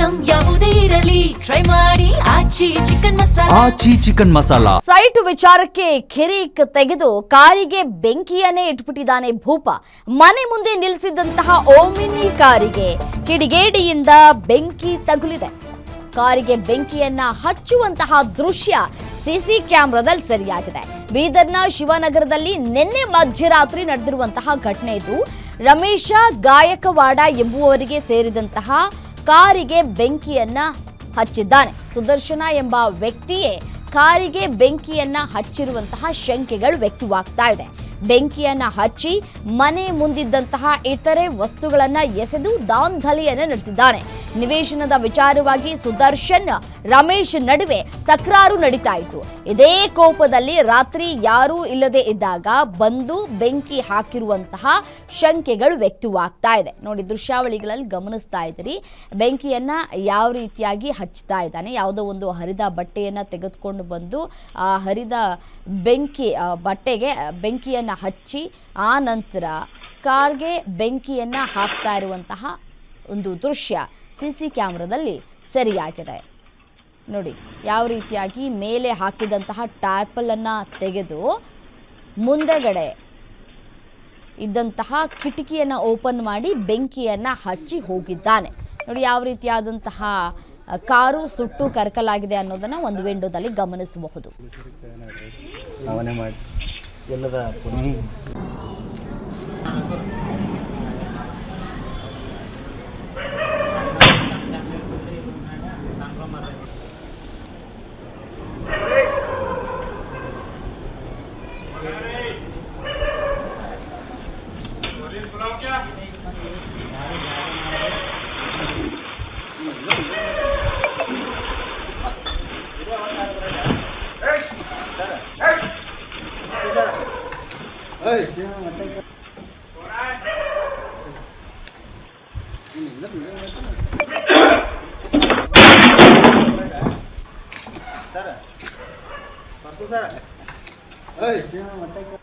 Item ಯಾವುದೇ ಇರಲಿ try ಮಾಡಿ ಆಚಿ ಚಿಕನ್ ಮಸಾಲಾ. ಸೈಟ್ ವಿಚಾರಕ್ಕೆ ಕಿರಿಕ್ ತೆಗೆದು ಕಾರಿಗೆ ಬೆಂಕಿಯನ್ನೇ ಇಟ್ಬಿಟ್ಟಿದ್ದಾನೆ ಭೂಪ. ಮನೆ ಮುಂದೆ ನಿಲ್ಲಿಸಿದಂತಹ ಓಮಿನಿ ಕಾರಿಗೆ ಕಿಡಿಗೇಡಿಯಿಂದ ಬೆಂಕಿ ತಗುಲಿದೆ. ಕಾರಿಗೆ ಬೆಂಕಿಯನ್ನ ಹಚ್ಚುವಂತಹ ದೃಶ್ಯ ಸಿಸಿ ಕ್ಯಾಮೆರಾದಲ್ಲಿ ಸೆರೆಯಾಗಿದೆ. ಬೀದರ್ನ ಶಿವನಗರದಲ್ಲಿ ನಿನ್ನೆ ಮಧ್ಯರಾತ್ರಿ ನಡೆದಿರುವಂತಹ ಘಟನೆ ಇದು. ರಮೇಶ ಗಾಯಕವಾಡ ಎಂಬುವವರಿಗೆ ಸೇರಿದಂತಹ ಕಾರಿಗೆ ಬೆಂಕಿಯನ್ನ ಹಚ್ಚಿದ್ದಾನೆ. ಸುದರ್ಶನ ಎಂಬ ವ್ಯಕ್ತಿಯೇ ಕಾರಿಗೆ ಬೆಂಕಿಯನ್ನ ಹಚ್ಚಿರುವಂತಹ ಶಂಕೆಗಳು ವ್ಯಕ್ತವಾಗ್ತಾ ಇದೆ. ಬೆಂಕಿಯನ್ನ ಹಚ್ಚಿ ಮನೆ ಮುಂದಿದ್ದಂತಹ ಇತರೆ ವಸ್ತುಗಳನ್ನ ಎಸೆದು ದಾಂಧಲೆಯನ್ನ ನಡೆಸಿದ್ದಾನೆ. ನಿವೇಶನದ ವಿಚಾರವಾಗಿ ಸುದರ್ಶನ್ ರಮೇಶ್ ನಡುವೆ ತಕರಾರು ನಡೀತಾ ಇತ್ತು. ಇದೇ ಕೋಪದಲ್ಲಿ ರಾತ್ರಿ ಯಾರೂ ಇಲ್ಲದೆ ಇದ್ದಾಗ ಬಂದು ಬೆಂಕಿ ಹಾಕಿರುವಂತಹ ಶಂಕೆಗಳು ವ್ಯಕ್ತವಾಗ್ತಾ ಇದೆ. ನೋಡಿ, ದೃಶ್ಯಾವಳಿಗಳಲ್ಲಿ ಗಮನಿಸ್ತಾ ಇದ್ದೀರಿ. ಬೆಂಕಿಯನ್ನ ಯಾವ ರೀತಿಯಾಗಿ ಹಚ್ತಾ ಇದ್ದಾನೆ. ಯಾವುದೋ ಒಂದು ಹರಿದ ಬಟ್ಟೆಯನ್ನ ತೆಗೆದುಕೊಂಡು ಬಂದು ಆ ಹರಿದ ಬಟ್ಟೆಗೆ ಬೆಂಕಿಯನ್ನ ಹಚ್ಚಿ ಆ ನಂತರ ಕಾರ್ಗೆ ಬೆಂಕಿಯನ್ನ ಹಾಕ್ತಾ ಇರುವಂತಹ ಒಂದು ದೃಶ್ಯ ಸಿಸಿ ಕ್ಯಾಮೆರಾದಲ್ಲಿ ಸೆರೆಯಾಗಿದೆ. ನೋಡಿ, ಯಾವ ರೀತಿಯಾಗಿ ಮೇಲೆ ಹಾಕಿದಂತಹ ಟಾರ್ಪಲನ್ನು ತೆಗೆದು ಮುಂದೆಗಡೆ ಇದ್ದಂತಹ ಕಿಟಕಿಯನ್ನು ಓಪನ್ ಮಾಡಿ ಬೆಂಕಿಯನ್ನು ಹಚ್ಚಿ ಹೋಗಿದ್ದಾನೆ. ನೋಡಿ, ಯಾವ ರೀತಿಯಾದಂತಹ ಕಾರು ಸುಟ್ಟು ಕರಕಲಾಗಿದೆ ಅನ್ನೋದನ್ನು ಒಂದು ವಿಂಡೋದಲ್ಲಿ ಗಮನಿಸಬಹುದು.